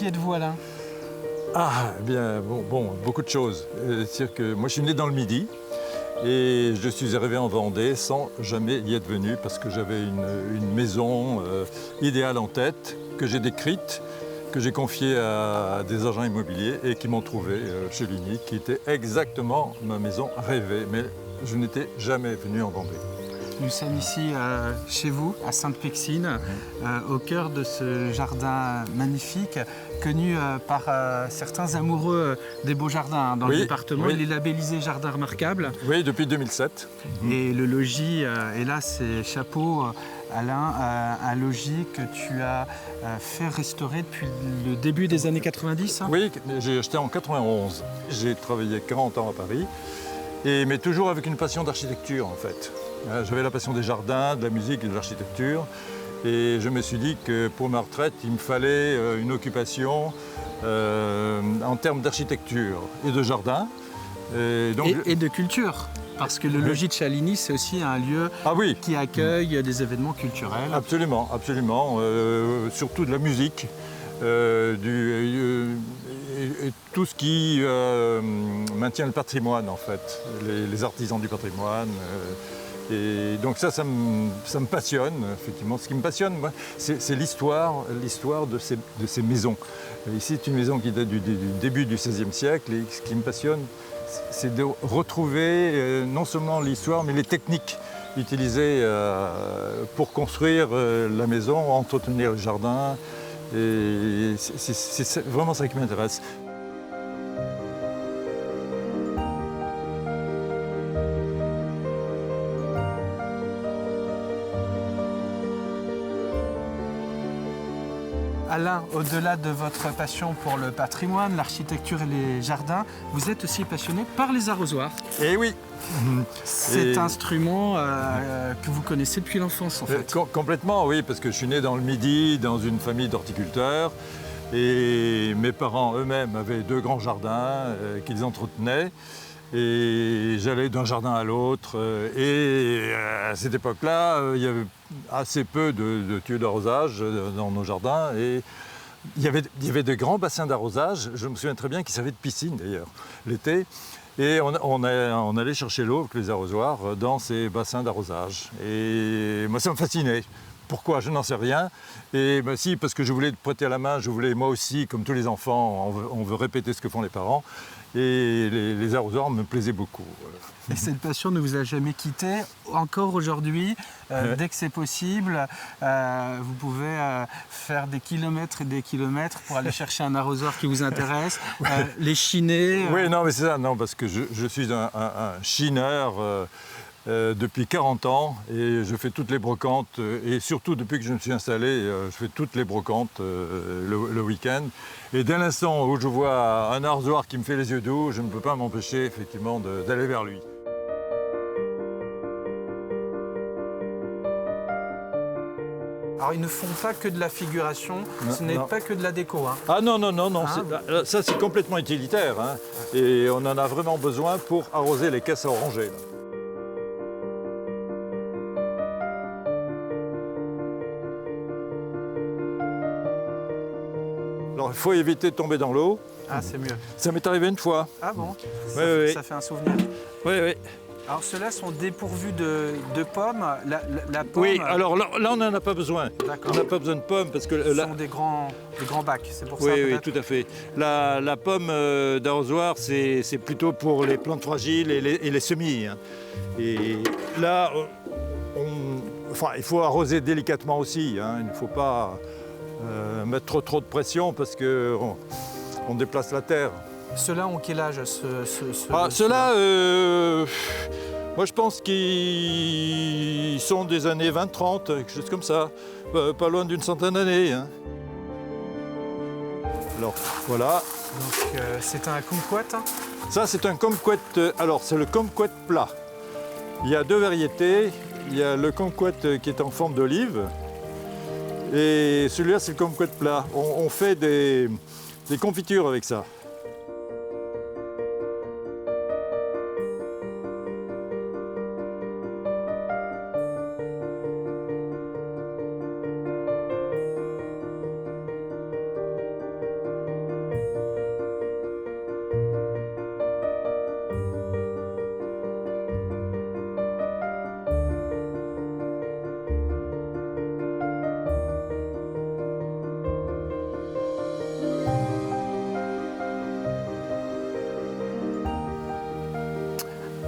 Qui êtes-vous, Alain? Ah, eh bien, beaucoup de choses. C'est-à-dire que moi, je suis né dans le Midi et je suis arrivé en Vendée sans jamais y être venu parce que j'avais une maison idéale en tête que j'ai décrite, que j'ai confiée à des agents immobiliers et qui m'ont trouvé chez l'UNI, qui était exactement ma maison rêvée. Mais je n'étais jamais venu en Vendée. Nous sommes ici chez vous, à Sainte-Pexine, au cœur de ce jardin magnifique, connu par certains amoureux des beaux jardins dans le département. Oui. Il est labellisé Jardin remarquable. Oui, depuis 2007. Et le logis, et là c'est chapeau, Alain, un logis que tu as fait restaurer depuis le début des années 90. Oui, j'ai acheté en 91. J'ai travaillé 40 ans à Paris, mais toujours avec une passion d'architecture en fait. J'avais la passion des jardins, de la musique et de l'architecture. Et je me suis dit que pour ma retraite, il me fallait une occupation en termes d'architecture et de jardin. Et de culture. Parce que le logis de Chaligny, c'est aussi un lieu qui accueille des événements culturels. Absolument, absolument. Surtout de la musique, et tout ce qui maintient le patrimoine en fait, les artisans du patrimoine. Et donc ça me passionne, effectivement. Ce qui me passionne, moi, c'est l'histoire de ces maisons. Ici, c'est une maison qui date du début du XVIe siècle. Et ce qui me passionne, c'est de retrouver non seulement l'histoire, mais les techniques utilisées pour construire la maison, entretenir le jardin. Et c'est vraiment ça qui m'intéresse. Alain, au-delà de votre passion pour le patrimoine, l'architecture et les jardins, vous êtes aussi passionné par les arrosoirs. Eh oui. Cet instrument que vous connaissez depuis l'enfance en fait. Complètement, oui, parce que je suis né dans le Midi, dans une famille d'horticulteurs. Et mes parents eux-mêmes avaient 2 grands jardins qu'ils entretenaient. Et j'allais d'un jardin à l'autre. Et à cette époque-là, il y avait assez peu de tuyaux d'arrosage dans nos jardins. Et il y avait de grands bassins d'arrosage. Je me souviens très bien qu'ils servaient de piscine d'ailleurs, l'été. Et on allait chercher l'eau avec les arrosoirs dans ces bassins d'arrosage. Et moi, ça me fascinait. Pourquoi? Je n'en sais rien. Et si, parce que je voulais prêter à la main, je voulais moi aussi, comme tous les enfants, on veut répéter ce que font les parents. Et les arrosoirs me plaisaient beaucoup. Et cette passion ne vous a jamais quitté. Encore aujourd'hui, dès que c'est possible, vous pouvez faire des kilomètres et des kilomètres pour aller chercher un arrosoir qui vous intéresse, les chiner. Oui, non, mais c'est ça, non, parce que je suis un chineur depuis 40 ans et je fais toutes les brocantes. Et surtout, depuis que je me suis installé, je fais toutes les brocantes le week-end. Et dès l'instant où je vois un arrosoir qui me fait les yeux doux, je ne peux pas m'empêcher effectivement d'aller vers lui. Alors ils ne font pas que de la figuration, ce n'est pas que de la déco. Hein. Ah non, ça c'est complètement utilitaire. Hein. Et on en a vraiment besoin pour arroser les caisses à oranger. Là. Alors il faut éviter de tomber dans l'eau. Ah c'est mieux. Ça m'est arrivé une fois. Ah bon? Ça fait un souvenir. Oui, oui. Alors ceux-là sont dépourvus de pommes. La pomme, oui, alors là on n'en a pas besoin. On n'a pas besoin de pommes parce que ce sont des grands bacs, c'est pour ça. Oui, tout à fait. La pomme d'arrosoir, c'est plutôt pour les plantes fragiles et les semis. Hein. Et là, il faut arroser délicatement aussi. Hein. Il ne faut pas mettre trop de pression parce qu'on déplace la terre. Ceux-là ont quel âge Ceux-là, moi je pense qu'ils sont des années 20-30, quelque chose comme ça, pas loin d'une centaine d'années. Hein. Alors voilà. Donc c'est un kumquat. Ça c'est un kumquat, alors c'est le kumquat plat. Il y a 2 variétés, il y a le kumquat qui est en forme d'olive et celui-là c'est le kumquat plat. On fait des confitures avec ça.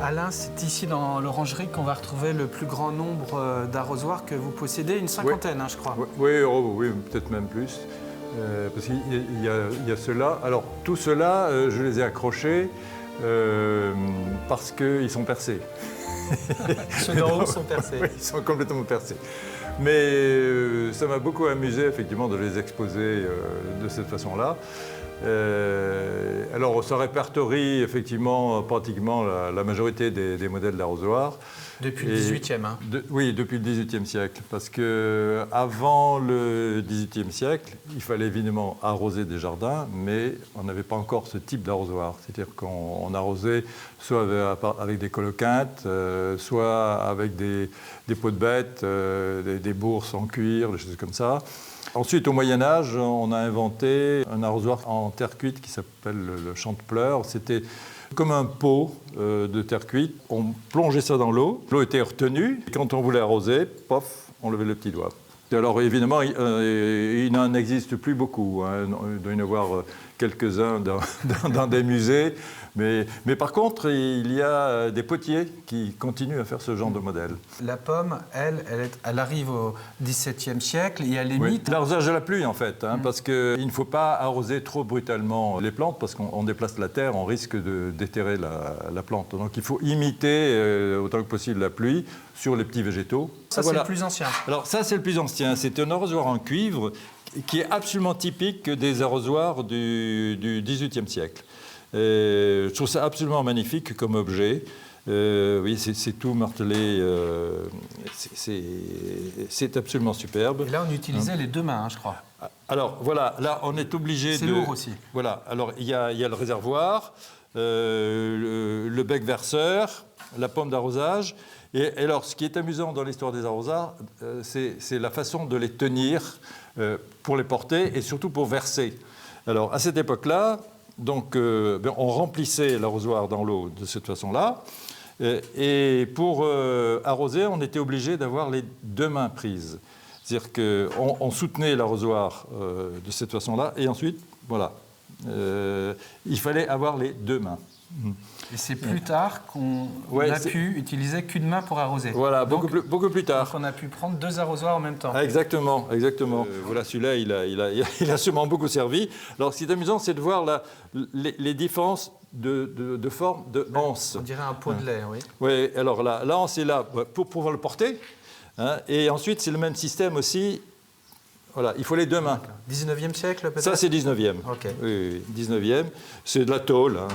Alain, c'est ici dans l'orangerie qu'on va retrouver le plus grand nombre d'arrosoirs que vous possédez, une cinquantaine, Oui. Je crois. Oui, peut-être même plus. Parce qu'il y a ceux-là. Alors, tous ceux-là, je les ai accrochés parce qu'ils sont percés. Ceux d'en haut sont percés. Oui, ils sont complètement percés. Mais ça m'a beaucoup amusé, effectivement, de les exposer de cette façon-là. Alors, ça répertorie effectivement pratiquement la majorité des modèles d'arrosoirs. Depuis le 18e, hein. Oui, depuis le 18e siècle. Parce qu'avant le 18e siècle, il fallait évidemment arroser des jardins, mais on n'avait pas encore ce type d'arrosoir. C'est-à-dire qu'on arrosait soit avec des coloquintes, soit avec des pots de bêtes, des bourses en cuir, des choses comme ça. Ensuite, au Moyen-Âge, on a inventé un arrosoir en terre cuite qui s'appelle le chantepleur. C'était comme un pot de terre cuite. On plongeait ça dans l'eau. L'eau était retenue. Et quand on voulait arroser, pof, on levait le petit doigt. Et alors, évidemment, il n'en existe plus beaucoup, hein. Il doit y en avoir quelques-uns dans des musées. Mais par contre, il y a des potiers qui continuent à faire ce genre de modèle. La pomme, elle arrive au XVIIe siècle et à la limite... Oui. L'arrosage de la pluie, en fait, hein, parce qu'il ne faut pas arroser trop brutalement les plantes, parce qu'on déplace la terre, on risque de déterrer la plante. Donc il faut imiter autant que possible la pluie sur les petits végétaux. Ça, voilà. C'est le plus ancien. Alors ça, c'est le plus ancien. C'est un arrosoir en cuivre qui est absolument typique des arrosoirs du XVIIIe siècle. Je trouve ça absolument magnifique comme objet. Oui, c'est tout martelé. C'est absolument superbe. Et là, on utilisait les deux mains, je crois. Alors voilà, là, on est obligé de... C'est lourd aussi. Voilà, alors il y a le réservoir, le bec verseur, la pomme d'arrosage. Et alors, ce qui est amusant dans l'histoire des arrosoirs, c'est la façon de les tenir pour les porter et surtout pour verser. Alors, à cette époque-là, donc, on remplissait l'arrosoir dans l'eau de cette façon-là. Et pour arroser, on était obligé d'avoir les deux mains prises. C'est-à-dire qu'on soutenait l'arrosoir de cette façon-là. Et ensuite, voilà, il fallait avoir les deux mains. Et c'est plus tard qu'on a pu utiliser qu'une main pour arroser. Voilà, beaucoup plus tard. Donc on a pu prendre deux arrosoirs en même temps. Ah, exactement. Voilà, celui-là, il a sûrement beaucoup servi. Alors, ce qui est amusant, c'est de voir les différences de forme de anse. On dirait un pot de lait, oui. Oui, alors la anse est là pour pouvoir le porter. Hein, et ensuite, c'est le même système aussi. Voilà, il faut les deux mains. 19e siècle, peut-être ? Ça, c'est 19e. OK. Oui, 19e. C'est de la tôle. Hein.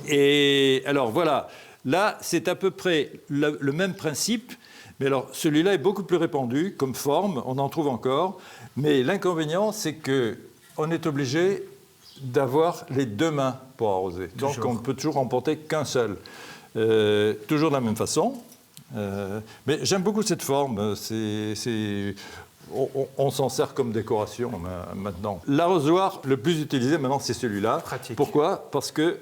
Et alors, voilà. Là, c'est à peu près le même principe. Mais alors, celui-là est beaucoup plus répandu comme forme. On en trouve encore. Mais l'inconvénient, c'est qu'on est obligé d'avoir les deux mains pour arroser. Donc, on ne peut toujours en porter qu'un seul. Toujours de la même façon. Mais j'aime beaucoup cette forme. On s'en sert comme décoration maintenant. L'arrosoir le plus utilisé maintenant, c'est celui-là. Pratique. Pourquoi ? Parce que,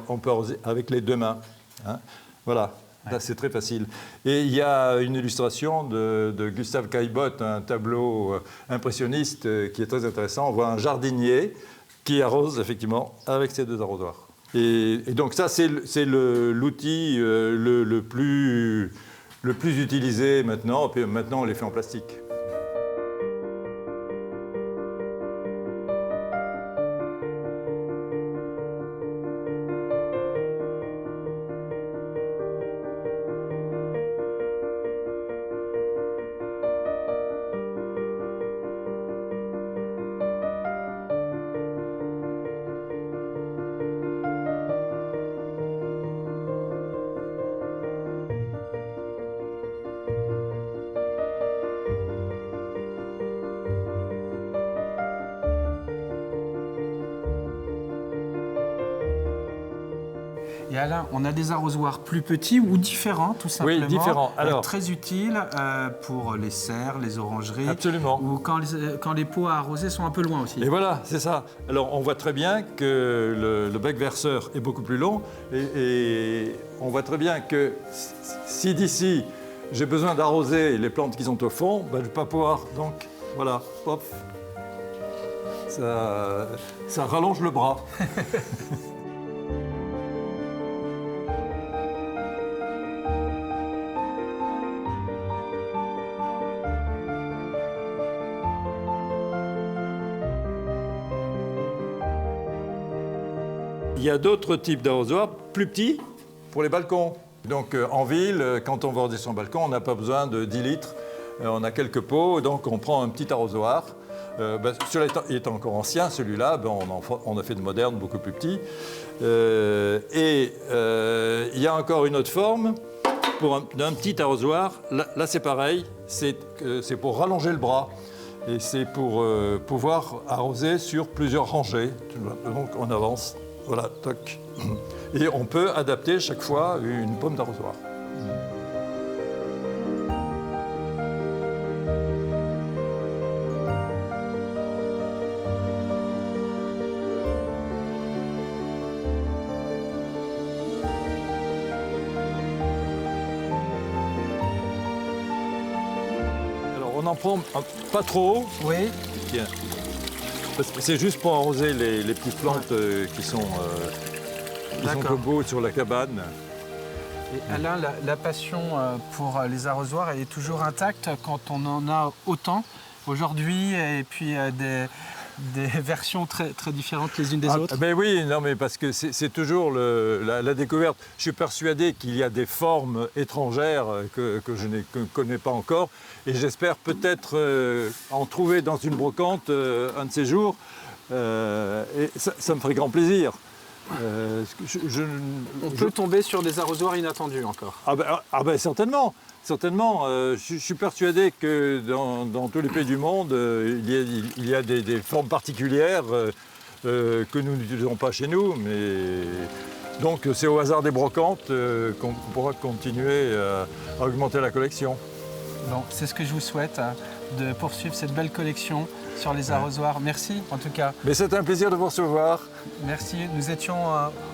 on peut arroser avec les deux mains. Hein, voilà. Ouais. Là, c'est très facile. Et il y a une illustration de Gustave Caillebotte, un tableau impressionniste qui est très intéressant. On voit un jardinier qui arrose effectivement avec ses deux arrosoirs. Et donc ça, c'est l'outil le plus utilisé maintenant. Puis maintenant, on les fait en plastique. Et Alain, on a des arrosoirs plus petits ou différents, tout simplement. Oui, différents. Alors, très utiles pour les serres, les orangeries. Absolument. Ou quand les pots à arroser sont un peu loin aussi. Et voilà, c'est ça. Alors, on voit très bien que le bec verseur est beaucoup plus long. Et on voit très bien que si d'ici, j'ai besoin d'arroser les plantes qui sont au fond, je ne vais pas pouvoir. Donc, voilà, hop. Ça rallonge le bras. Il y a d'autres types d'arrosoirs plus petits pour les balcons. Donc en ville, quand on va arroser son balcon, on n'a pas besoin de 10 litres. On a quelques pots, donc on prend un petit arrosoir. Celui-là est encore ancien, celui-là, on a fait de moderne, beaucoup plus petit. Il y a encore une autre forme pour un petit arrosoir. Là c'est pareil, c'est pour rallonger le bras. Et c'est pour pouvoir arroser sur plusieurs rangées. Donc on avance, voilà, toc. Et on peut adapter chaque fois une pomme d'arrosoir. On en prend pas trop. Oui. Tiens. Parce que c'est juste pour arroser les petites plantes qui sont debout sur la cabane. Et Alain, la passion pour les arrosoirs, elle est toujours intacte quand on en a autant aujourd'hui, et puis des versions très, très différentes les unes des autres. Ben oui, non, mais parce que c'est toujours la découverte. Je suis persuadé qu'il y a des formes étrangères que je ne connais pas encore, et j'espère peut-être en trouver dans une brocante un de ces jours, et ça me ferait grand plaisir. On peut tomber sur des arrosoirs inattendus encore. Ben certainement. Certainement, je suis persuadé que dans tous les pays du monde, il y a des formes particulières que nous n'utilisons pas chez nous. Mais donc c'est au hasard des brocantes qu'on pourra continuer à augmenter la collection. Bon, c'est ce que je vous souhaite, de poursuivre cette belle collection sur les arrosoirs. Merci en tout cas. Mais c'est un plaisir de vous recevoir. Merci. Nous étions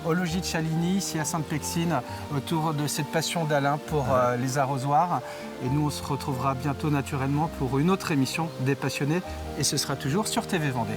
au logis de Chaligny, ici à Sainte-Pexine, autour de cette passion d'Alain pour les arrosoirs. Et nous, on se retrouvera bientôt naturellement pour une autre émission des passionnés. Et ce sera toujours sur TV Vendée.